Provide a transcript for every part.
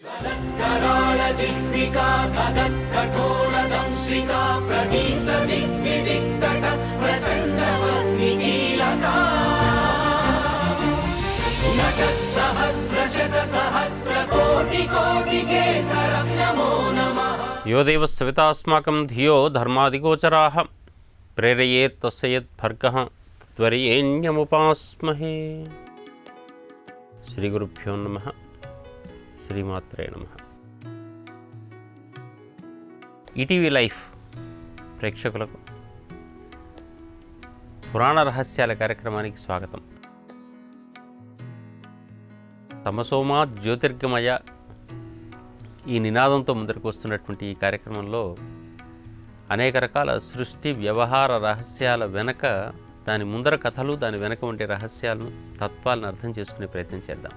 यो देव सवितास्माकं धियो धर्मादिगोचराः प्रेरयेत् तस्य यद्भर्गः त्वरेण्यमुपास्महे। श्री गुरुभ्यो नमः। శ్రీమాత్రే నమః. ఈటీవీ లైఫ్ ప్రేక్షకులకు పురాణ రహస్యాల కార్యక్రమానికి స్వాగతం. తమసోమా జ్యోతిర్గమయ ఈ నినాదంతో ముందరకు వస్తున్నటువంటి ఈ కార్యక్రమంలో అనేక రకాల సృష్టి వ్యవహార రహస్యాల వెనక, దాని ముందర కథలు, దాని వెనక ఉండే రహస్యాలను, తత్వాలను అర్థం చేసుకునే ప్రయత్నం చేద్దాం.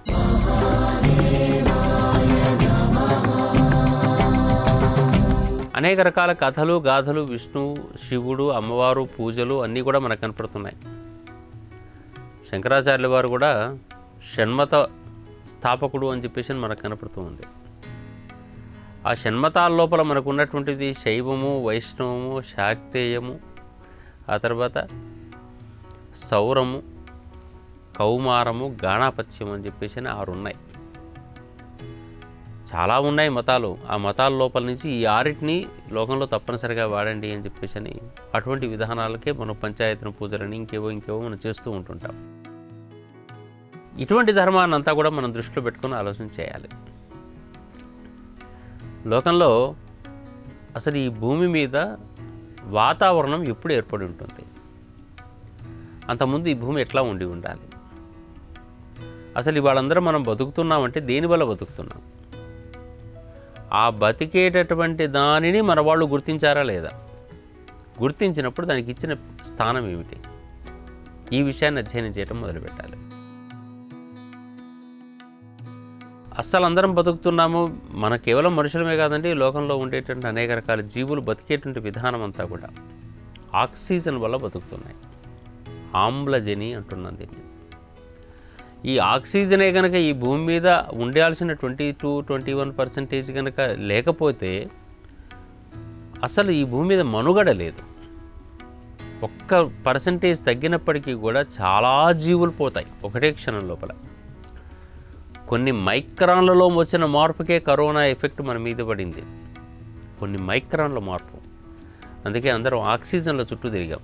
అనేక రకాల కథలు, గాథలు, విష్ణువు, శివుడు, అమ్మవారు, పూజలు అన్నీ కూడా మనకు కనపడుతున్నాయి. శంకరాచార్యుల వారు కూడా షణ్మత స్థాపకుడు అని చెప్పేసి మనకు కనపడుతూ ఉంది. ఆ షణ్మతాల లోపల మనకు ఉన్నటువంటిది శైవము, వైష్ణవము, శాక్తేయము, ఆ తర్వాత సౌరము, కౌమారము, గాణాపత్యం అని చెప్పేసి 6 ఉన్నాయి. చాలా ఉన్నాయి మతాలు. ఆ మతాల లోపల నుంచి ఈ 6టిని లోకంలో తప్పనిసరిగా వాడండి అని చెప్పేసి అటువంటి విధానాలకే మనం పంచాయతన పూజలని ఇంకేవో మనం చేస్తూ ఉంటుంటాం. ఇటువంటి ధర్మాన్ని అంతా కూడా మనం దృష్టిలో పెట్టుకుని ఆలోచన చేయాలి. లోకంలో అసలు ఈ భూమి మీద వాతావరణం ఎప్పుడు ఏర్పడి ఉంటుంది? అంతకుముందు ఈ భూమి ఎట్లా ఉండి ఉండాలి? అసలు ఇవాళందరం మనం బతుకుతున్నామంటే దేనివల్ల బతుకుతున్నాం? ఆ బతికేటటువంటి దానిని మన వాళ్ళు గుర్తించారా లేదా? గుర్తించినప్పుడు దానికి ఇచ్చిన స్థానం ఏమిటి? ఈ విషయాన్ని అధ్యయనం చేయడం మొదలుపెట్టాలి. అస్సలు అందరం బతుకుతున్నాము. మన కేవలం మనుషులమే కాదండి, లోకంలో ఉండేటువంటి అనేక రకాల జీవులు బతికేటువంటి విధానం అంతా కూడా ఆక్సిజన్ వల్ల బతుకుతున్నాయి. ఆమ్లజని అంటున్నాను దీన్ని. ఈ ఆక్సిజనే కనుక ఈ భూమి మీద ఉండాల్సిన 22-21% కనుక లేకపోతే అసలు ఈ భూమి మీద మనుగడ లేదు. 1% తగ్గినప్పటికీ కూడా చాలా జీవులు పోతాయి ఒకటే క్షణం లోపల. కొన్ని మైక్రాన్లలో వచ్చిన మార్పుకే కరోనా ఎఫెక్ట్ మన మీద పడింది. కొన్ని మైక్రాన్ల మార్పు. అందుకే అందరం ఆక్సిజన్ల చుట్టూ తిరిగాం.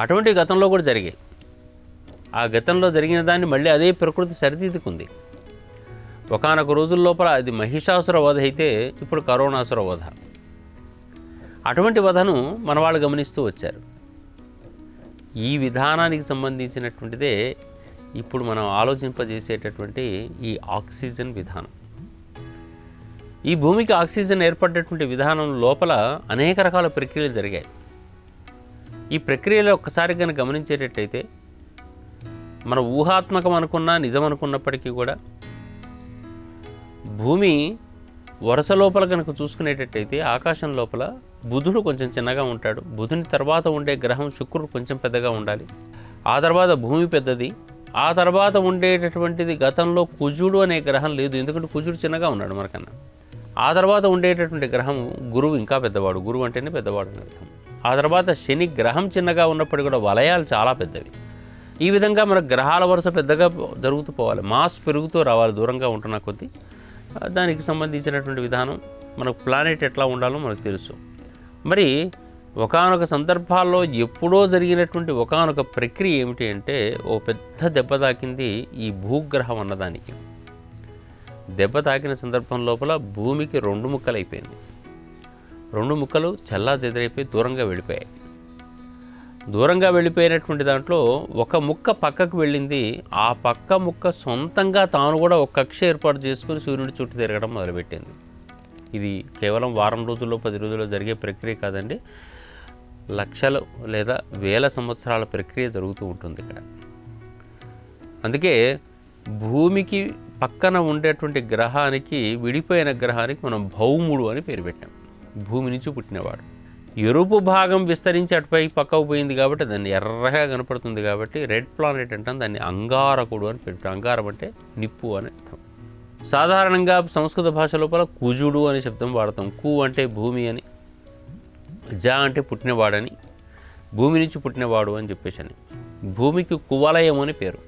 అటువంటి గతంలో కూడా జరిగాయి. ఆ గతంలో జరిగిన దాన్ని మళ్ళీ అదే ప్రకృతి సరిదిద్దుకుంది. ఒకానొక రోజుల లోపల అది మహిషాసుర వధ అయితే ఇప్పుడు కరోనాసుర వధ. అటువంటి వధను మన వాళ్ళు గమనిస్తూ వచ్చారు. ఈ విధానానికి సంబంధించినటువంటిదే ఇప్పుడు మనం ఆలోచింపజేసేటటువంటి ఈ ఆక్సిజన్ విధానం. ఈ భూమికి ఆక్సిజన్ ఏర్పడేటువంటి విధానం లోపల అనేక రకాల ప్రక్రియలు జరిగాయి. ఈ ప్రక్రియలో ఒక్కసారి కనుక గమనించేటట్టయితే మన ఊహాత్మకం అనుకున్నా, నిజం అనుకున్నప్పటికీ కూడా భూమి వరుస లోపల కనుక చూసుకునేటట్టయితే ఆకాశం లోపల బుధుడు కొంచెం చిన్నగా ఉంటాడు. బుధుని తర్వాత ఉండే గ్రహం శుక్రుడు కొంచెం పెద్దగా ఉండాలి. ఆ తర్వాత భూమి పెద్దది. ఆ తర్వాత ఉండేటటువంటిది గతంలో కుజుడు అనే గ్రహం లేదు, ఎందుకంటే కుజుడు చిన్నగా ఉన్నాడు మనకన్నా. ఆ తర్వాత ఉండేటటువంటి గ్రహం గురువు ఇంకా పెద్దవాడు. గురువు అంటేనే పెద్దవాడు అని అర్థం. ఆ తర్వాత శని గ్రహం చిన్నగా ఉన్నప్పటికీ కూడా వలయాలు చాలా పెద్దవి. ఈ విధంగా మన గ్రహాల వరుస పెద్దగా జరుగుతూ పోవాలి. మాస్ పెరుగుతూ రావాలి దూరంగా ఉంటున్న కొద్దీ. దానికి సంబంధించినటువంటి విధానం, మనకు ప్లానెట్ ఎట్లా ఉండాలో మనకు తెలుసు. మరి ఒకానొక సందర్భాల్లో ఎప్పుడో జరిగినటువంటి ఒకానొక ప్రక్రియ ఏమిటి అంటే, ఓ పెద్ద దెబ్బ తాకింది ఈ భూగ్రహం అన్నదానికి. దెబ్బ తాకిన సందర్భం లోపల భూమికి 2 ముక్కలు అయిపోయింది. 2 ముక్కలు చల్లా చెదరైపోయి దూరంగా వెళ్ళిపోయాయి. దూరంగా వెళ్ళిపోయినటువంటి దాంట్లో ఒక ముక్క పక్కకు వెళ్ళింది. ఆ పక్క ముక్క సొంతంగా తాను కూడా ఒక కక్ష ఏర్పాటు చేసుకుని సూర్యుడి చుట్టూ తిరగడం మొదలుపెట్టింది. ఇది కేవలం వారం రోజుల్లో 10 రోజుల్లో జరిగే ప్రక్రియ కాదండి. లక్షలు లేదా వేల సంవత్సరాల ప్రక్రియ జరుగుతూ ఉంటుంది ఇక్కడ. అందుకే భూమికి పక్కన ఉండేటువంటి గ్రహానికి, విడిపోయిన గ్రహానికి మనం భౌముడు అని పేరు పెట్టాం. భూమి నుంచి పుట్టినవాడు. ఎరుపు భాగం విస్తరించి అటుపై పక్కకు పోయింది కాబట్టి దాన్ని ఎర్రగా కనపడుతుంది కాబట్టి రెడ్ ప్లానెట్ అంటాం. దాన్ని అంగారకుడు అని పెట్టాం. అంగారం అంటే నిప్పు అని అర్థం. సాధారణంగా సంస్కృత భాష లోపల కుజుడు అనే శబ్దం వాడతాం. కు అంటే భూమి అని, జ అంటే పుట్టినవాడని, భూమి నుంచి పుట్టినవాడు అని చెప్పేసి అని. భూమికి కువలయం అని పేరు.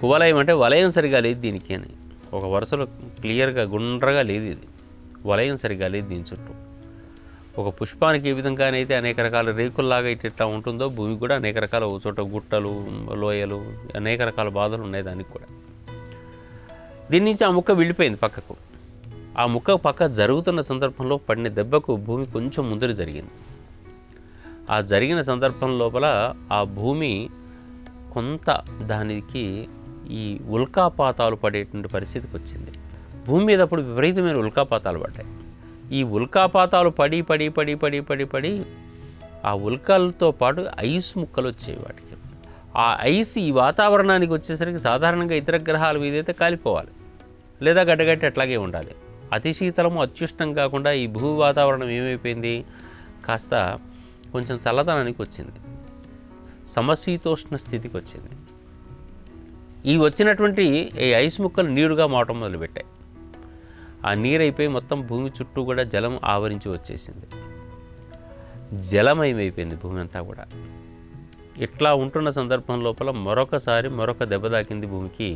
కువలయం అంటే వలయం సరిగా లేదు దీనికి అని, ఒక వరుసలో క్లియర్గా గుండ్రగా లేదు ఇది, వలయం సరిగా లేదు దీని చుట్టూ. ఒక పుష్పానికి ఏ విధంగానైతే అనేక రకాల రేకుల్లాగా ఇట్లా ఉంటుందో భూమికి కూడా అనేక రకాల ఒక చోట గుట్టలు, లోయలు, అనేక రకాల బాధలు ఉన్నాయి దానికి కూడా. దీని నుంచి ఆ ముక్క వెళ్ళిపోయింది పక్కకు. ఆ ముక్క పక్క జరుగుతున్న సందర్భంలో పడిన దెబ్బకు భూమి కొంచెం ముందర జరిగింది. ఆ జరిగిన సందర్భం లోపల ఆ భూమి కొంత దానికి ఈ ఉల్కాపాతాలు పడేటువంటి పరిస్థితికి వచ్చింది. భూమి మీద అప్పుడు విపరీతమైన ఉల్కాపాతాలు పడ్డాయి. ఈ ఉల్కాపాతాలు పడి పడి పడి పడి పడి పడి ఆ ఉల్కలతో పాటు ఐస్ ముక్కలు వచ్చాయి వాటికి. ఆ ఐస్ ఈ వాతావరణానికి వచ్చేసరికి సాధారణంగా ఇతర గ్రహాల మీద అయితే కాలిపోవాలి, లేదా గడ్డగట్టి అట్లాగే ఉండాలి. అతి శీతలము అత్యుష్టం కాకుండా ఈ భూమి వాతావరణం ఏమైపోయింది, కాస్త కొంచెం చల్లదనానికి వచ్చింది, సమశీతోష్ణ స్థితికి వచ్చింది. ఈ వచ్చినటువంటి ఈ ఐస్ ముక్కలు నీరుగా మావటం మొదలుపెట్టాయి. ఆ నీరు అయిపోయి మొత్తం భూమి చుట్టూ కూడా జలం ఆవరించి వచ్చేసింది. జలమయమైపోయింది భూమి అంతా కూడా. ఇట్లా ఉంటున్న సందర్భం లోపల మరొక దెబ్బ తాకింది భూమికి.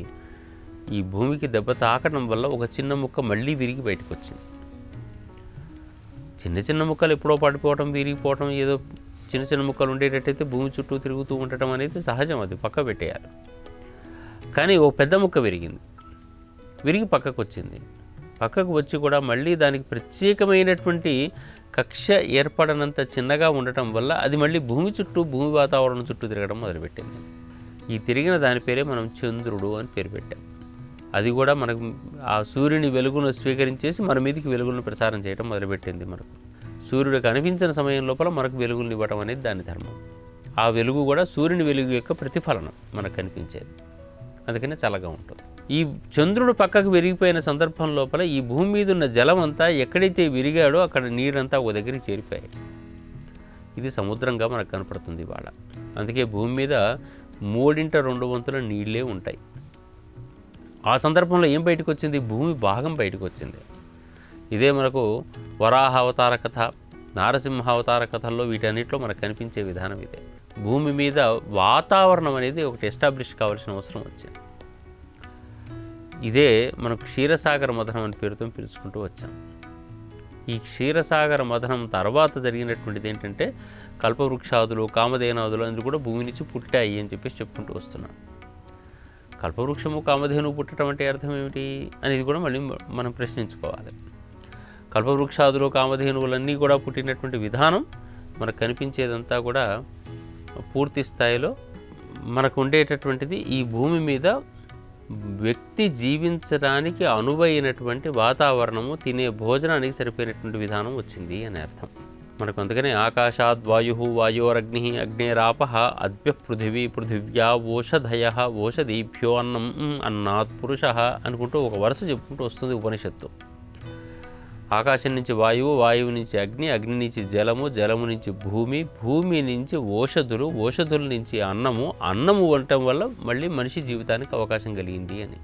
ఈ భూమికి దెబ్బ తాకడం వల్ల ఒక చిన్న ముక్క మళ్ళీ విరిగి బయటకు వచ్చింది. చిన్న చిన్న ముక్కలు ఎప్పుడో పడిపోవటం, విరిగిపోవటం, ఏదో చిన్న చిన్న ముక్కలు ఉండేటట్టయితే భూమి చుట్టూ తిరుగుతూ ఉండటం అనేది సహజం, అది పక్క పెట్టేయాలి. కానీ ఓ పెద్ద ముక్క విరిగి పక్కకు వచ్చింది. పక్కకు వచ్చి కూడా మళ్ళీ దానికి ప్రత్యేకమైనటువంటి కక్ష ఏర్పడనంత చిన్నగా ఉండటం వల్ల అది మళ్ళీ భూమి చుట్టూ, భూమి వాతావరణం చుట్టూ తిరగడం మొదలుపెట్టింది. ఈ తిరిగిన దాని పేరే మనం చంద్రుడు అని పేరు పెట్టాం. అది కూడా మనకు ఆ సూర్యుని వెలుగును స్వీకరించేసి మన మీదకి వెలుగులను ప్రసారం చేయడం మొదలుపెట్టింది. మనకు సూర్యుడు కనిపించిన సమయం లోపల మనకు వెలుగులను ఇవ్వడం అనేది దాని ధర్మం. ఆ వెలుగు కూడా సూర్యుని వెలుగు యొక్క ప్రతిఫలనం మనకు కనిపించేది, అందుకనే చల్లగా ఉంటుంది. ఈ చంద్రుడు పక్కకు విరిగిపోయిన సందర్భం లోపల ఈ భూమి మీద ఉన్న జలం అంతా ఎక్కడైతే విరిగాడో అక్కడ నీరంతా ఒక దగ్గరికి చేరిపోయాయి. ఇది సముద్రంగా మనకు కనపడుతుంది ఇవాళ. అందుకే భూమి మీద 3/2 నీళ్ళే ఉంటాయి. ఆ సందర్భంలో ఏం బయటకు వచ్చింది, భూమి భాగం బయటకు వచ్చింది. ఇదే మనకు వరాహ అవతార కథ, నారసింహ అవతార కథల్లో వీటన్నిటిలో మనకు కనిపించే విధానం ఇదే. భూమి మీద వాతావరణం అనేది ఒకటి ఎస్టాబ్లిష్ కావాల్సిన అవసరం వచ్చింది. ఇదే మనం క్షీరసాగర మథనం అని పేరుతో పిలుచుకుంటూ వచ్చాం. ఈ క్షీరసాగర మథనం తర్వాత జరిగినటువంటిది ఏంటంటే కల్పవృక్షాదులు, కామధేనాదులు అందులో కూడా భూమి నుంచి పుట్టాయి అని చెప్పేసి చెప్పుకుంటూ వస్తున్నాం. కల్పవృక్షము, కామధేను పుట్టడం అంటే అర్థం ఏమిటి అనేది కూడా మళ్ళీ మనం ప్రశ్నించుకోవాలి. కల్పవృక్షాదులు, కామధేనువులన్నీ కూడా పుట్టినటువంటి విధానం మనకు కనిపించేదంతా కూడా పూర్తి స్థాయిలో మనకు ఉండేటటువంటిది ఈ భూమి మీద వ్యక్తి జీవించడానికి అనువైనటువంటి వాతావరణము, తినే భోజనానికి సరిపోయినటువంటి విధానం వచ్చింది అని అర్థం మనకు. అందుకనే ఆకాశాద్ వాయు, వాయోరగ్ని, అగ్నేరాప, అద్భ్య పృథివీ, పృథివ్యా ఓషధయ, ఓషధీభ్యో అన్నం, అన్నాత్ పురుష అనుకుంటూ ఒక వరుస చెప్పుకుంటూ వస్తుంది ఉపనిషత్తు. ఆకాశం నుంచి వాయువు, వాయువు నుంచి అగ్ని, అగ్ని నుంచి జలము, జలము నుంచి భూమి, భూమి నుంచి ఓషధులు, ఓషధుల నుంచి అన్నము, అన్నము ఉండటం వల్ల మళ్ళీ మనిషి జీవితానికి అవకాశం కలిగింది అని.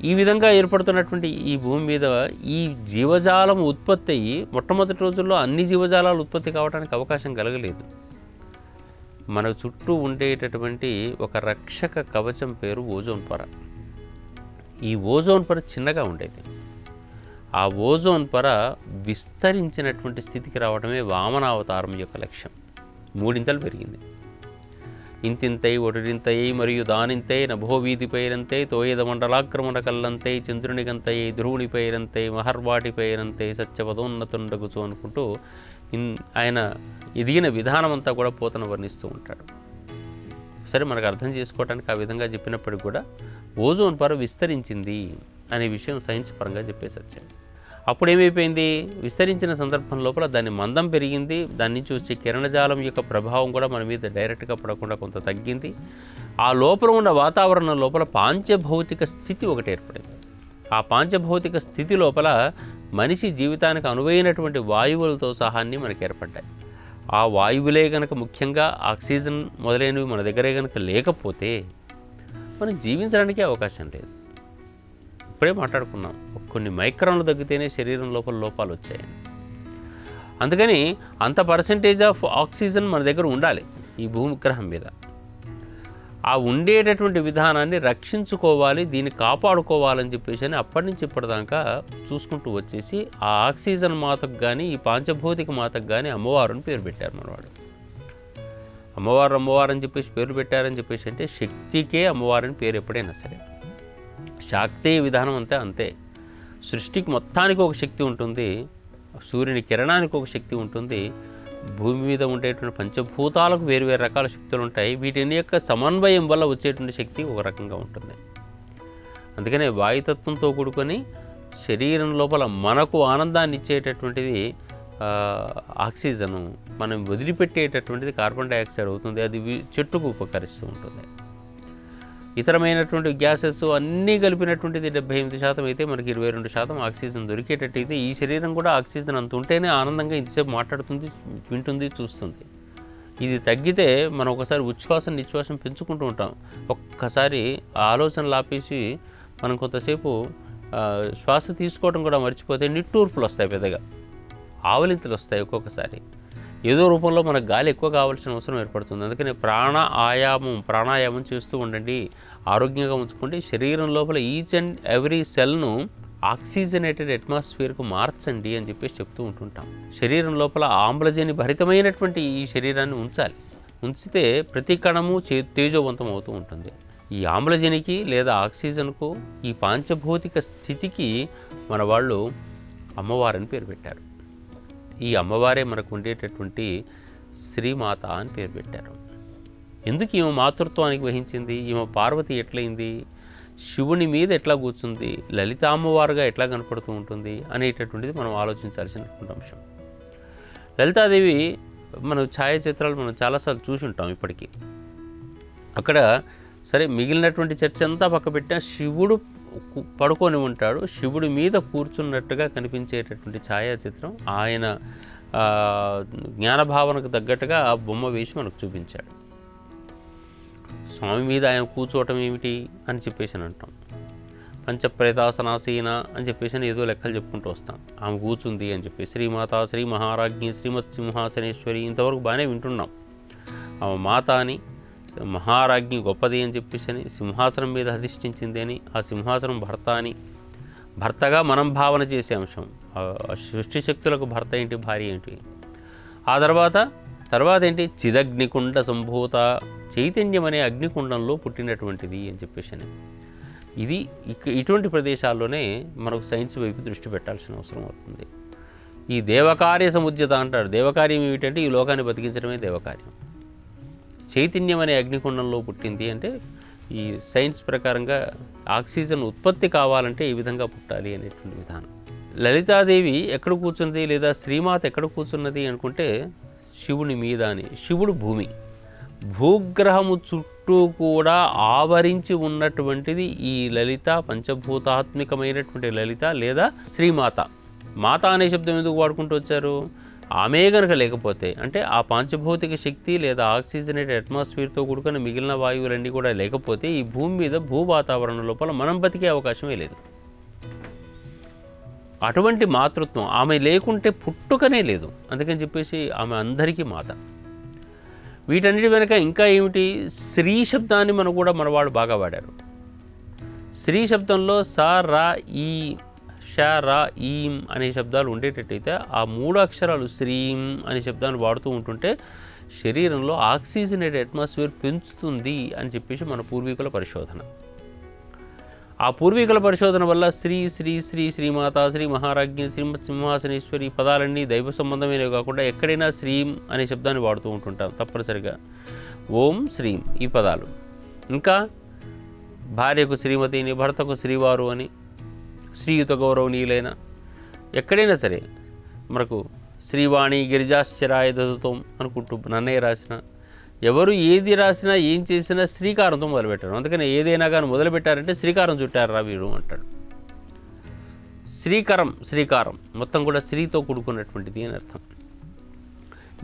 ఈ విధంగా ఏర్పడుతున్నటువంటి ఈ భూమి మీద ఈ జీవజాలం ఉత్పత్తి అయ్యి మొట్టమొదటి రోజుల్లో అన్ని జీవజాలాలు ఉత్పత్తి కావడానికి అవకాశం కలగలేదు. మన చుట్టూ ఉండేటటువంటి ఒక రక్షక కవచం పేరు ఓజోన్ పొర. ఈ ఓజోన్ పొర చిన్నగా ఉండేది. ఆ ఓజోన్ పొర విస్తరించినటువంటి స్థితికి రావడమే వామనావతారం యొక్క లక్ష్యం. 3 పెరిగింది. ఇంతింతై, ఒటిరింతై, మరియు దానింతై, నభోవీధి పైరంతై, తోయద మండలాక్రమణ కల్లంతై, చంద్రునిగంతై, ధ్రువుని పైరంతై, మహర్వాటి పైరంతై, సత్యవదోన్నతుండగుచు అనుకుంటూ ఆయన ఎదిగిన విధానం అంతా కూడా పోతన వర్ణిస్తూ ఉంటాడు. సరే, మనకు అర్థం చేసుకోవడానికి ఆ విధంగా చెప్పినప్పటికి కూడా ఓజోన్ పొర విస్తరించింది అనే విషయం సైన్స్ పరంగా చెప్పేసి వచ్చాయి. అప్పుడు ఏమైపోయింది, విస్తరించిన సందర్భం లోపల దాని మందం పెరిగింది. దాని నుంచి వచ్చే కిరణజాలం యొక్క ప్రభావం కూడా మన మీద డైరెక్ట్గా పడకుండా కొంత తగ్గింది. ఆ లోపల ఉన్న వాతావరణం లోపల పాంచభౌతిక స్థితి ఒకటి ఏర్పడింది. ఆ పాంచభౌతిక స్థితి లోపల మనిషి జీవితానికి అనువైనటువంటి వాయువులతో సహాన్ని మనకు ఏర్పడ్డాయి. ఆ వాయువులే కనుక, ముఖ్యంగా ఆక్సిజన్ మొదలైనవి మన దగ్గరే కనుక లేకపోతే మనం జీవించడానికి అవకాశం లేదు. ఇప్పుడే మాట్లాడుకున్నాం, కొన్ని మైక్రాన్లు తగ్గితేనే శరీరం లోపల లోపాలు వచ్చాయని. అందుకని అంత పర్సంటేజ్ ఆఫ్ ఆక్సిజన్ మన దగ్గర ఉండాలి ఈ భూగ్రహం మీద. ఆ ఉండేటటువంటి విధానాన్ని రక్షించుకోవాలి, దీన్ని కాపాడుకోవాలని చెప్పేసి అని అప్పటి నుంచి ఇప్పటిదాకా చూసుకుంటూ వచ్చేసి ఆ ఆక్సిజన్ మాతకు కానీ ఈ పాంచభౌతిక మాతకు కానీ అమ్మవారిని పేరు పెట్టారు మనవాడు. అమ్మవారు అని చెప్పేసి పేరు పెట్టారని చెప్పేసి అంటే శక్తికే అమ్మవారిని పేరు ఎప్పుడైనా సరే. శాక్తేయ విధానం అంతే అంతే. సృష్టికి మొత్తానికి ఒక శక్తి ఉంటుంది, సూర్యుని కిరణానికి ఒక శక్తి ఉంటుంది, భూమి మీద ఉండేటువంటి పంచభూతాలకు వేరు రకాల శక్తులు ఉంటాయి. వీటిని యొక్క సమన్వయం వల్ల వచ్చేటువంటి శక్తి ఒక రకంగా ఉంటుంది. అందుకనే వాయుతత్వంతో కూడుకొని శరీరం లోపల మనకు ఆనందాన్ని ఇచ్చేటటువంటిది ఆక్సిజను, మనం వదిలిపెట్టేటటువంటిది కార్బన్ డైఆక్సైడ్ అవుతుంది. అది చెట్టుకు ఉపకరిస్తూ ఉంటుంది. ఇతరమైనటువంటి గ్యాసెస్ అన్నీ కలిపినటువంటిది 78% అయితే మనకి 22% ఆక్సిజన్ దొరికేటట్టయితే ఈ శరీరం కూడా ఆక్సిజన్ అంత ఉంటేనే ఆనందంగా ఇంతసేపు మాట్లాడుతుంది, వింటుంది, చూస్తుంది. ఇది తగ్గితే మనం ఒకసారి ఉచ్ఛ్వాసం నిశ్వాసం పెంచుకుంటూ ఉంటాం. ఒక్కసారి ఆలోచనలు ఆపేసి మనం కొంతసేపు శ్వాస తీసుకోవడం కూడా మర్చిపోతే నిట్టూర్పులు వస్తాయి, పెద్దగా ఆవలింతలు వస్తాయి. ఒక్కొక్కసారి ఏదో రూపంలో మనకు గాలి ఎక్కువ కావాల్సిన అవసరం ఏర్పడుతుంది. అందుకని ప్రాణాయామం చేస్తూ ఉండండి, ఆరోగ్యంగా ఉంచుకోండి. శరీరం లోపల ఈచ్ అండ్ ఎవ్రీ సెల్ను ఆక్సిజనేటెడ్ అట్మాస్ఫియర్కు మార్చండి అని చెప్పేసి చెప్తూ ఉంటుంటాం. శరీరం లోపల ఆమ్లజని భరితమైనటువంటి ఈ శరీరాన్ని ఉంచితే ప్రతి కణము తేజోవంతం అవుతూ ఉంటుంది. ఈ ఆమ్లజనికి లేదా ఆక్సిజన్కు ఈ పాంచభౌతిక స్థితికి మన వాళ్ళు అమ్మవారని పేరు పెట్టారు. ఈ అమ్మవారే మనకు ఉండేటటువంటి శ్రీమాత అని పేరు పెట్టారు. ఎందుకు ఈమె మాతృత్వానికి వహించింది? ఈమె పార్వతి ఎట్లయింది? శివుని మీద ఎట్లా కూర్చుంది? లలిత అమ్మవారుగా ఎట్లా కనపడుతూ ఉంటుంది అనేటటువంటిది మనం ఆలోచించాల్సినటువంటి అంశం. లలితాదేవి మన ఛాయాచిత్రాలు మనం చాలాసార్లు చూసుంటాం ఇప్పటికీ. అక్కడ సరే మిగిలినటువంటి చర్చ అంతా పక్క పెట్టినా శివుడు పడుకొని ఉంటాడు, శివుడి మీద కూర్చున్నట్టుగా కనిపించేటటువంటి ఛాయాచిత్రం ఆయన జ్ఞానభావనకు తగ్గట్టుగా ఆ బొమ్మ వేసి మనకు చూపించాడు. స్వామి మీద ఆయన కూర్చోవటం ఏమిటి అని చెప్పేసి అని అంటాం. పంచప్రేతాసనాసీన అని చెప్పేసి ఏదో లెక్కలు చెప్పుకుంటూ వస్తాం. ఆమె కూర్చుంది అని చెప్పి శ్రీమాత, శ్రీ మహారాజ్ఞి, శ్రీమత్ సింహాసనేశ్వరి ఇంతవరకు బాగానే వింటున్నాం. ఆమె మాత అని, మహారాజ్ఞి గొప్పది అని చెప్పేసి అని, సింహాసనం మీద అధిష్ఠించింది అని, ఆ సింహాసనం భర్త అని, భర్తగా మనం భావన చేసే అంశం. సృష్టి శక్తులకు భర్త ఏంటి, భార్య ఏంటి. ఆ తర్వాత ఏంటి, చిదగ్నికుండ సంభూత, చైతన్యం అనే అగ్నికుండంలో పుట్టినటువంటిది అని చెప్పేసి అని. ఇది ఇటువంటి ప్రదేశాల్లోనే మనకు సైన్స్ వైపు దృష్టి పెట్టాల్సిన అవసరం అవుతుంది. ఈ దేవకార్య సముద్యత అంటారు. దేవకార్యం ఏమిటంటే ఈ లోకాన్ని బతికించడమే దేవకార్యం. చైతన్యం అనే అగ్నికుండంలో పుట్టింది అంటే ఈ సైన్స్ ప్రకారంగా ఆక్సిజన్ ఉత్పత్తి కావాలంటే ఈ విధంగా పుట్టాలి అనేటువంటి విధానం. లలితాదేవి ఎక్కడ కూర్చున్నది లేదా శ్రీమాత ఎక్కడ కూర్చున్నది అనుకుంటే శివుని మీద అని. శివుడు భూగ్రహము చుట్టూ కూడా ఆవరించి ఉన్నటువంటిది ఈ లలిత, పంచభూతాత్మికమైనటువంటి లలిత లేదా శ్రీమాత. మాత అనే శబ్దం ఎందుకు వాడుకుంటూ వచ్చారు? ఆమె కనుక లేకపోతే, అంటే ఆ పాంచభౌతిక శక్తి లేదా ఆక్సిజనేటెడ్ అట్మాస్ఫియర్తో కూడుకున్న మిగిలిన వాయువులన్నీ కూడా లేకపోతే ఈ భూమి మీద భూ వాతావరణం లోపల మనం బతికే అవకాశమే లేదు. అటువంటి మాతృత్వం ఆమె లేకుంటే పుట్టుకనే లేదు. అందుకని చెప్పేసి ఆమె అందరికీ మాత. వీటన్నిటి వెనక ఇంకా ఏమిటి, శ్రీ శబ్దాన్ని మన వాళ్ళు బాగా వాడారు. శ్రీ శబ్దంలో స, ర, ఈ, ష, ర, ఈం అనే శబ్దాలు ఉండేటట్టయితే ఆ 3 అక్షరాలు శ్రీం అనే శబ్దాన్ని వాడుతూ ఉంటుంటే శరీరంలో ఆక్సిజనేటెడ్ అట్మాస్ఫియర్ పెంచుతుంది అని చెప్పేసి మన పూర్వీకుల పరిశోధన. ఆ పూర్వీకుల పరిశోధన వల్ల శ్రీ శ్రీ శ్రీ శ్రీమాత, శ్రీ మహారాజ్ఞి, శ్రీమత్ సింహాసనేశ్వరి పదాలన్నీ దైవ సంబంధమైనవి కాకుండా ఎక్కడైనా శ్రీం అనే శబ్దాన్ని వాడుతూ ఉంటుంటాం తప్పనిసరిగా. ఓం శ్రీం ఈ పదాలు. ఇంకా భార్యకు శ్రీమతిని, భర్తకు శ్రీవారు అని, శ్రీయుత గౌరవనీయులైన ఎక్కడైనా సరే మనకు శ్రీవాణి గిరిజాశ్చరాయ దదుతం అనుకుంటూ నన్నయ్య రాసిన, ఎవరు ఏది రాసినా ఏం చేసినా శ్రీకారంతో మొదలుపెట్టారు. అందుకని ఏదైనా కానీ మొదలుపెట్టారంటే శ్రీకారం చుట్టారు రా వీరు అంటాడు. శ్రీకారం మొత్తం కూడా శ్రీతో కూడుకున్నటువంటిది అని అర్థం.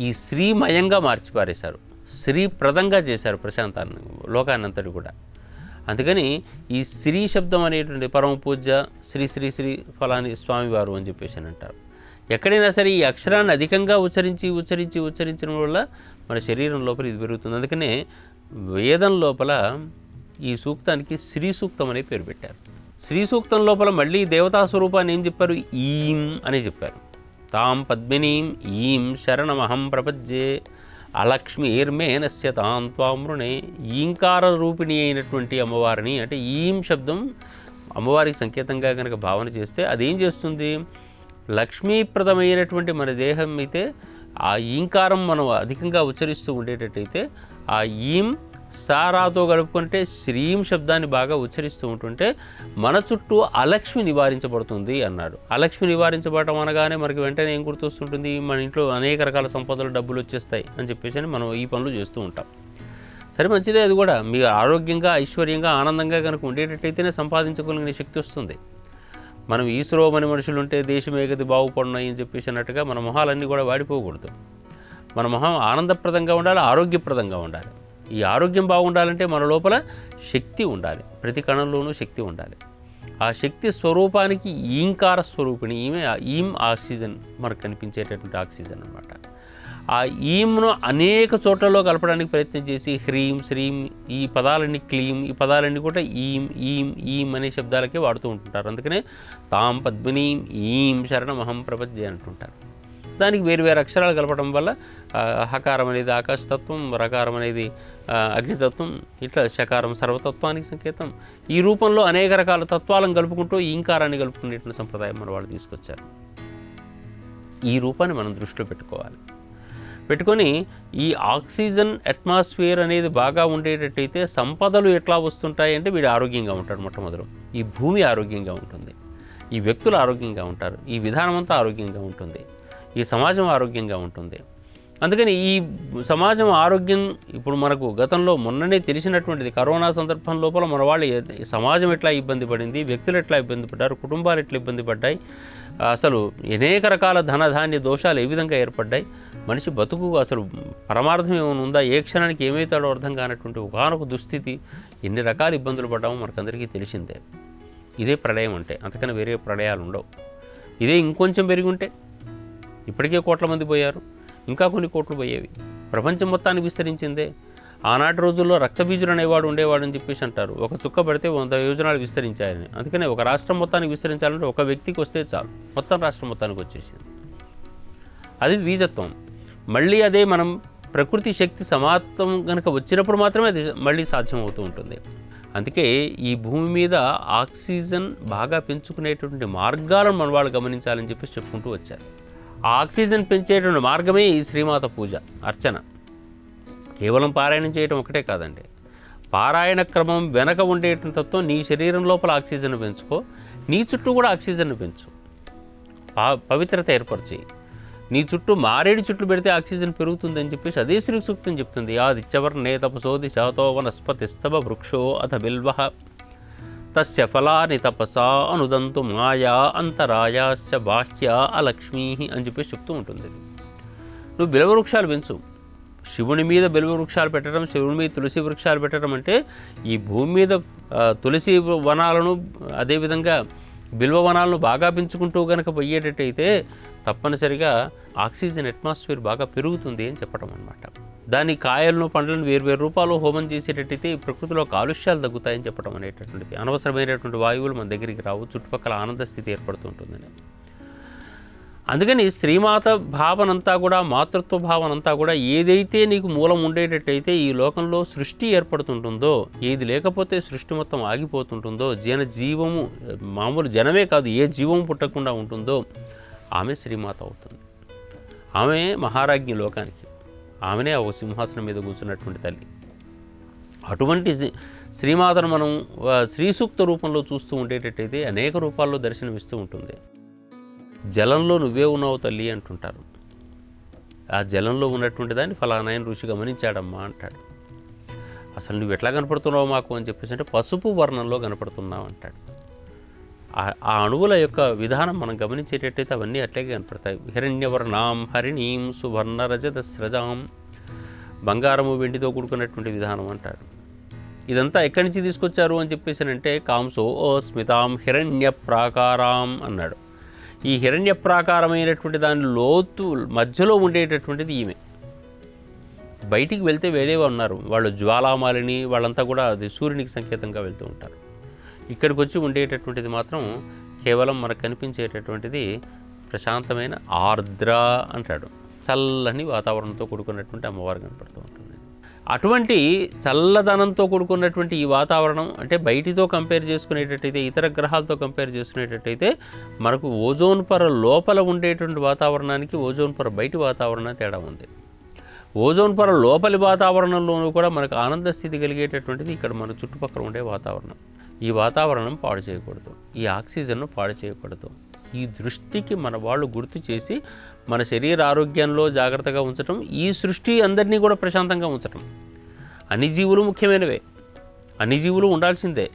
ఈ శ్రీమయంగా మార్చిపారేశారు, శ్రీప్రదంగా చేశారు ప్రశాంతాన్ని, లోకాన్నంతటి కూడా. అందుకని ఈ శ్రీ శబ్దం అనేటువంటి పరమ పూజ్య శ్రీ శ్రీ శ్రీ ఫలాని స్వామివారు అని చెప్పేసి అని అంటారు. ఎక్కడైనా సరే ఈ అక్షరాన్ని అధికంగా ఉచ్చరించడం వల్ల మన శరీరం లోపల ఇది పెరుగుతుంది. అందుకనే వేదం లోపల ఈ సూక్తానికి శ్రీ సూక్తం అనే పేరు పెట్టారు. శ్రీ సూక్తం లోపల మళ్ళీ దేవతా స్వరూపాన్ని ఏం చెప్పారు? ఈం అనే చెప్పారు. తాం పద్మినీం ఈం శరణమహం ప్రపద్యే అలక్ష్మీర్మేనస్య తాం త్వామృణే. ఈంకార రూపిణి అయినటువంటి అమ్మవారిని, అంటే ఈం శబ్దం అమ్మవారికి సంకేతంగా కనుక భావన చేస్తే అదేం చేస్తుంది? లక్ష్మీప్రదమైనటువంటి మన దేహం అయితే ఆ ఈంకారం మనం అధికంగా ఉచ్చరిస్తూ ఉండేటట్టయితే ఆ ఈం సారాతో కలుపుకుంటే శ్రీం శబ్దాన్ని బాగా ఉచ్చరిస్తూ ఉంటుంటే మన చుట్టూ అలక్ష్మి నివారించబడుతుంది అన్నాడు. అలక్ష్మి నివారించబడటం అనగానే మనకి వెంటనే ఏం గుర్తొస్తుంటుంది? మన ఇంట్లో అనేక రకాల సంపదలు, డబ్బులు వచ్చేస్తాయి అని చెప్పేసి మనం ఈ పనులు చేస్తూ ఉంటాం. సరే, మంచిదే. అది కూడా మీరు ఆరోగ్యంగా, ఐశ్వర్యంగా, ఆనందంగా కనుక ఉండేటట్టయితేనే సంపాదించగలిగిన శక్తి వస్తుంది. మనం ఈశ్వరోమని మనుషులు ఉంటే దేశమే గది బాగుపడినాయి అని చెప్పేసి అన్నట్టుగా మన మొహాలన్నీ కూడా వాడిపోకూడదు. మన మొహం ఆనందప్రదంగా ఉండాలి, ఆరోగ్యప్రదంగా ఉండాలి. ఈ ఆరోగ్యం బాగుండాలంటే మన లోపల శక్తి ఉండాలి, ప్రతి కణంలోనూ శక్తి ఉండాలి. ఆ శక్తి స్వరూపానికి ఈంకార స్వరూపిణి ఈమె. ఈం ఆక్సిజన్, మనకు కనిపించేటటువంటి ఆక్సిజన్ అన్నమాట. ఆ ఈంను అనేక చోట్లలో కలపడానికి ప్రయత్నం చేసి హ్రీం, శ్రీం, ఈ పదాలన్నీ, క్లీం, ఈ పదాలన్నీ కూడా ఈం ఈం ఈం అనే శబ్దాలకే వాడుతూ ఉంటుంటారు. అందుకనే తాం పద్మినీం ఈం శరణమహం ప్రపద్యే అంటుంటారు. దానికి వేరు వేరు అక్షరాలు కలపడం వల్ల హకారం అనేది ఆకాశతత్వం, రకారం అనేది అగ్నితత్వం, ఇట్లా శకారం సర్వతత్వానికి సంకేతం. ఈ రూపంలో అనేక రకాల తత్వాలను కలుపుకుంటూ ఈంకారాన్ని కలుపుకునేటువంటి సంప్రదాయం మన వాళ్ళు తీసుకొచ్చారు. ఈ రూపాన్ని మనం దృష్టిలో పెట్టుకొని ఈ ఆక్సిజన్ అట్మాస్ఫియర్ అనేది బాగా ఉండేటట్టయితే సంపదలు ఎట్లా వస్తుంటాయి అంటే వీడు ఆరోగ్యంగా ఉంటాడు. మొట్టమొదలు ఈ భూమి ఆరోగ్యంగా ఉంటుంది, ఈ వ్యక్తులు ఆరోగ్యంగా ఉంటారు, ఈ విధానం అంతా ఆరోగ్యంగా ఉంటుంది, ఈ సమాజం ఆరోగ్యంగా ఉంటుంది. అందుకని ఈ సమాజం ఆరోగ్యం ఇప్పుడు మనకు గతంలో మొన్ననే తెలిసినటువంటిది. కరోనా సందర్భం లోపల మన వాళ్ళు సమాజం ఎట్లా ఇబ్బంది పడింది, వ్యక్తులు ఎట్లా ఇబ్బంది పడ్డారు, కుటుంబాలు ఎట్లా ఇబ్బంది పడ్డాయి, అసలు అనేక రకాల ధనధాన్య దోషాలు ఏ విధంగా ఏర్పడ్డాయి, మనిషి బతుకు అసలు పరమార్థం ఏమైనా ఉందా, ఏ క్షణానికి ఏమవుతాడో అర్థం కానటువంటి ఒకనొక దుస్థితి, ఎన్ని రకాల ఇబ్బందులు పడ్డామో మనకందరికీ తెలిసిందే. ఇదే ప్రళయం అంటే, అంతకన్నా వేరే ప్రళయాలు ఉండవు. ఇదే ఇంకొంచెం పెరిగి ఉంటే ఇప్పటికే కోట్ల మంది పోయారు, ఇంకా కొన్ని కోట్లు పోయేవి. ప్రపంచం మొత్తానికి విస్తరించిందే. ఆనాటి రోజుల్లో రక్తబీజుడు అనేవాడు ఉండేవాడు అని చెప్పేసి అంటారు. ఒక చుక్క పడితే 100 యోజనాలు విస్తరించాయని. అందుకనే ఒక రాష్ట్రం మొత్తానికి విస్తరించాలంటే ఒక వ్యక్తికి వస్తే చాలు, మొత్తం రాష్ట్రం మొత్తానికి వచ్చేసింది. అది బీజత్వం. మళ్ళీ అదే మనం ప్రకృతి శక్తి సమాప్తం కనుక వచ్చినప్పుడు మాత్రమే అది మళ్ళీ సాధ్యం అవుతూ ఉంటుంది. అందుకే ఈ భూమి మీద ఆక్సిజన్ బాగా పెంచుకునేటువంటి మార్గాలను మన వాళ్ళు గమనించాలని చెప్పేసి చెప్పుకుంటూ వచ్చారు. ఆ ఆక్సిజన్ పెంచేటువంటి మార్గమే ఈ శ్రీమాత పూజ, అర్చన. కేవలం పారాయణం చేయడం ఒకటే కాదండి. పారాయణ క్రమం వెనక ఉండేటువంటి తత్వం నీ శరీరం లోపల ఆక్సిజన్ పెంచుకో, నీ చుట్టూ కూడా ఆక్సిజన్ పెంచు, పవిత్రత ఏర్పరిచి. నీ చుట్టూ మారేడు చుట్లు పెడితే ఆక్సిజన్ పెరుగుతుందని చెప్పేసి అదే శ్రీ సూక్తం చెప్తుంది. ఆదిత్యవర్ణే తపసోది శాతో వనస్పతిస్తవ వృక్షో అథ బిల్వః తస్య ఫలాని తపసా అనుదంతు మాయా అంతరాయాశ్చ బాహ్య అలక్ష్మీ అని చెప్పేసి చెప్తూ ఉంటుంది. నువ్వు బిల్వవృక్షాలు పెంచు. శివుని మీద బిల్వవృక్షాలు పెట్టడం, శివుని మీద తులసి వృక్షాలు పెట్టడం అంటే ఈ భూమి మీద తులసి వనాలను, అదేవిధంగా బిల్వ వనాలను బాగా పెంచుకుంటూ కనుక పోయేటట్టయితే తప్పనిసరిగా ఆక్సిజన్ అట్మాస్ఫియర్ బాగా పెరుగుతుంది అని చెప్పడం అన్నమాట. దాని కాయలను, పండ్లను వేరు రూపాల్లో హోమం చేసేటట్టయితే ప్రకృతిలో కాలుష్యాలు తగ్గుతాయని చెప్పడం అనేటటువంటిది. అనవసరమైనటువంటి వాయువులు మన దగ్గరికి రావు, చుట్టుపక్కల ఆనంద స్థితి ఏర్పడుతుంటుందని. అందుకని శ్రీమాత భావనంతా కూడా, మాతృత్వ భావనంతా కూడా ఏదైతే నీకు మూలం ఉండేటట్టయితే ఈ లోకంలో సృష్టి ఏర్పడుతుంటుందో, ఏది లేకపోతే సృష్టి మొత్తం ఆగిపోతుంటుందో, జీవము మామూలు జనమే కాదు ఏ జీవము పుట్టకుండా ఉంటుందో ఆమె శ్రీమాత అవుతుంది. ఆమె మహారాజ్ఞి లోకానికి. ఆమెనే ఒక సింహాసనం మీద కూర్చున్నటువంటి తల్లి. అటువంటి శ్రీమాతను మనం శ్రీ సూక్త రూపంలో చూస్తూ ఉండేటట్టయితే అనేక రూపాల్లో దర్శనమిస్తూ ఉంటుంది. జలంలో నువ్వే ఉన్నావు తల్లి అంటుంటారు. ఆ జలంలో ఉన్నటువంటి దాన్ని ఫలానాయన ఋషి గమనించాడమ్మా అంటాడు. అసలు నువ్వు ఎట్లా కనపడుతున్నావు మాకు అని చెప్పేసి అంటే పసుపు వర్ణంలో కనపడుతున్నావు అంటాడు. ఆ అణువుల యొక్క విధానం మనం గమనించేటట్టయితే అవన్నీ అట్లాగే కనపడతాయి. హిరణ్యవర్ణాం హరిణీం సువర్ణ రజత స్రజాం, బంగారము వెండితో కూడుకున్నటువంటి విధానం అంటాడు. ఇదంతా ఎక్కడి నుంచి తీసుకొచ్చారు అని చెప్పేసానంటే కాంసో ఓ స్మితాం హిరణ్య ప్రాకారాం అన్నాడు. ఈ హిరణ్య ప్రాకారమైనటువంటి దాని లోతు మధ్యలో ఉండేటటువంటిది ఈమె. బయటికి వెళ్తే వేరే ఉన్నారు, వాళ్ళు జ్వాలామాలిని వాళ్ళంతా కూడా అది సూర్యునికి సంకేతంగా వెళ్తూ ఉంటారు. ఇక్కడికి వచ్చి ఉండేటటువంటిది మాత్రం కేవలం మనకు కనిపించేటటువంటిది ప్రశాంతమైన ఆర్ద్ర అంటాడు, చల్లని వాతావరణంతో కూడుకున్నటువంటి అమ్మవారు కనపడుతూ ఉంటుంది. అటువంటి చల్లదనంతో కూడుకున్నటువంటి ఈ వాతావరణం అంటే బయటితో కంపేర్ చేసుకునేటట్టయితే, ఇతర గ్రహాలతో కంపేర్ చేసుకునేటట్టయితే మనకు ఓజోన్ పొర లోపల ఉండేటువంటి వాతావరణానికి ఓజోన్ పొర బయటి వాతావరణం తేడా ఉంది. ఓజోన్ పొర లోపలి వాతావరణంలోనూ కూడా మనకు ఆనంద స్థితి కలిగేటటువంటిది ఇక్కడ మన చుట్టుపక్కల ఉండే వాతావరణం. ఈ వాతావరణం పాడు చేయకూడదు, ఈ ఆక్సిజన్ను పాడు చేయకూడదు. ఈ దృష్టికి మన వాళ్ళు గుర్తు చేసి మన శరీర ఆరోగ్యంలో జాగ్రత్తగా ఉంచటం, ఈ సృష్టి అందరినీ కూడా ప్రశాంతంగా ఉంచటం. అన్ని జీవులు ముఖ్యమైనవే, అన్ని జీవులు ఉండాల్సిందే,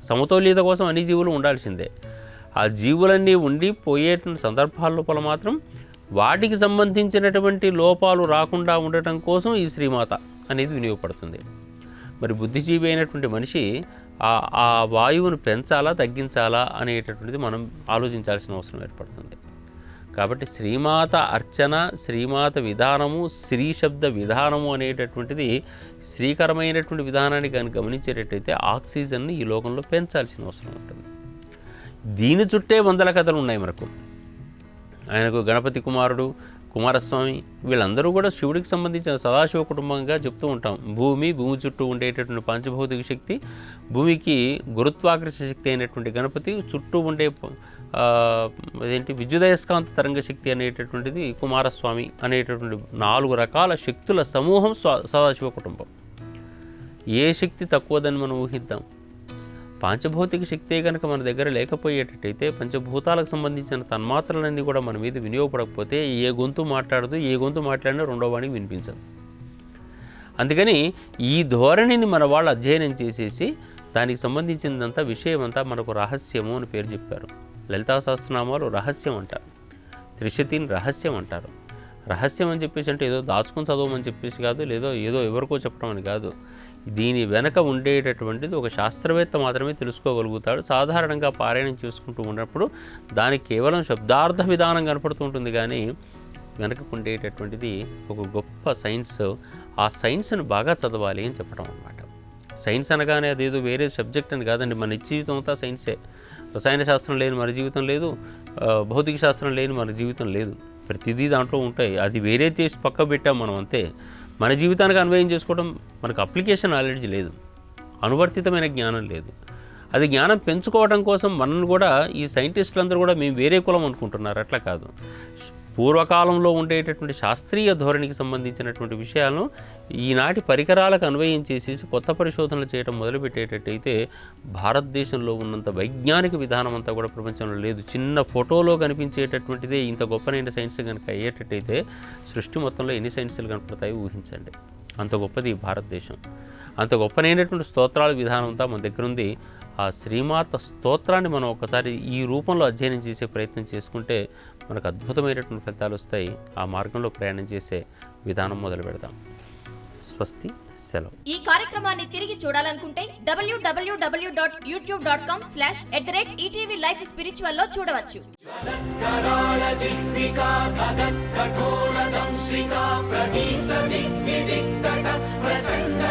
సమతౌల్యత కోసం అన్ని జీవులు ఉండాల్సిందే. ఆ జీవులన్నీ ఉండి పోయేటువంటి సందర్భాల లోపల మాత్రం వాటికి సంబంధించినటువంటి లోపాలు రాకుండా ఉండటం కోసం ఈ శ్రీమాత అనేది వినియోగపడుతుంది. మరి బుద్ధిజీవి అయినటువంటి మనిషి ఆ వాయువును పెంచాలా తగ్గించాలా అనేటటువంటిది మనం ఆలోచించాల్సిన అవసరం ఏర్పడుతుంది. కాబట్టి శ్రీమాత అర్చన, శ్రీమాత విధానము, శ్రీ శబ్ద విధానము అనేటటువంటిది శ్రీకరమైనటువంటి విధానాన్ని కానీ గమనించేటట్టయితే ఆక్సిజన్ను ఈ లోకంలో పెంచాల్సిన అవసరం ఉంటుంది. దీని చుట్టే వందల కథలు ఉన్నాయి మనకు. ఆయనకు గణపతి కుమారుడు, కుమారస్వామి వీళ్ళందరూ కూడా శివుడికి సంబంధించిన సదాశివ కుటుంబంగా చెప్తూ ఉంటాం. భూమి చుట్టూ ఉండేటటువంటి పంచభౌతిక శక్తి, భూమికి గురుత్వాకర్షణ శక్తి అయినటువంటి గణపతి, చుట్టూ ఉండే విద్యుదయస్కాంత తరంగ శక్తి అనేటటువంటిది కుమారస్వామి అనేటటువంటి 4 రకాల శక్తుల సమూహం సదాశివ కుటుంబం. ఏ శక్తి తక్కువదని మనం ఊహిద్దాం? పాంచభౌతిక శక్తే కనుక మన దగ్గర లేకపోయేటట్టయితే, పంచభూతాలకు సంబంధించిన తన్మాత్రలన్నీ కూడా మన మీద వినియోగపడకపోతే ఏ గొంతు మాట్లాడదు, ఏ గొంతు మాట్లాడినా రెండో వాడికి వినిపించదు. అందుకని ఈ ధోరణిని మన వాళ్ళు అధ్యయనం చేసేసి దానికి సంబంధించినంత విషయం అంతా మనకు రహస్యము అని పేరు చెప్పారు. లలితా సహస్రనామాలు రహస్యం అంటారు, త్రిశతిని రహస్యం అంటారు. రహస్యం అని చెప్పేసి అంటే ఏదో దాచుకొని చదవమని చెప్పేసి కాదు, ఏదో ఎవరికో చెప్పడం అని కాదు. దీని వెనక ఉండేటటువంటిది ఒక శాస్త్రవేత్త మాత్రమే తెలుసుకోగలుగుతాడు. సాధారణంగా పారాయణం చేసుకుంటూ ఉన్నప్పుడు దానికి కేవలం శబ్దార్థ విధానం కనపడుతూ ఉంటుంది, కానీ వెనకకు ఉండేటటువంటిది ఒక గొప్ప సైన్స్. ఆ సైన్స్ను బాగా చదవాలి అని చెప్పడం అన్నమాట. సైన్స్ అనగానే అదేదో వేరే సబ్జెక్ట్ అని కాదండి, మన జీవితం అంతా సైన్సే. రసాయన శాస్త్రం లేని మన జీవితం లేదు, భౌతిక శాస్త్రం లేని మన జీవితం లేదు. ప్రతిదీ దాంట్లో ఉంటాయి. అది వేరే చేసి పక్క పెట్టాం మనం అంతే. మన జీవితానికి అన్వయం చేసుకోవడం మనకు అప్లికేషన్ నాలెడ్జ్ లేదు, అనువర్తితమైన జ్ఞానం లేదు. అది జ్ఞానం పెంచుకోవడం కోసం మనల్ని కూడా ఈ సైంటిస్టులందరూ కూడా మేము వేరే కులం అనుకుంటున్నారు. అట్లా కాదు. పూర్వకాలంలో ఉండేటటువంటి శాస్త్రీయ ధోరణికి సంబంధించినటువంటి విషయాలను ఈనాటి పరికరాలకు అన్వయం చేసేసి కొత్త పరిశోధనలు చేయడం మొదలుపెట్టేటట్టయితే భారతదేశంలో ఉన్నంత వైజ్ఞానిక విధానం అంతా కూడా ప్రపంచంలో లేదు. చిన్న ఫోటోలో కనిపించేటటువంటిదే ఇంత గొప్పనైన సైన్స్ కనుక అయ్యేటట్టయితే సృష్టి మొత్తంలో ఎన్ని సైన్సులు కనపడతాయో ఊహించండి. అంత గొప్పది భారతదేశం. అంత గొప్పనైనటువంటి స్తోత్రాల విధానం అంతా మన దగ్గర ఉంది. ఆ శ్రీమాత స్తోత్రాన్ని మనం ఒకసారి ఈ రూపంలో అధ్యయనం చేసే ప్రయత్నం చేసుకుంటే మనకు అద్భుతమైనటువంటి ఫలితాలు వస్తాయి. ఆ మార్గంలో ప్రయాణం చేసే విధానం మొదలు పెడదాం. స్వస్తి, సెలవు. ఈ కార్యక్రమాన్ని తిరిగి చూడాలనుకుంటే www.youtube.com/@ETV Life Spiritual లో చూడవచ్చు. ప్రచండ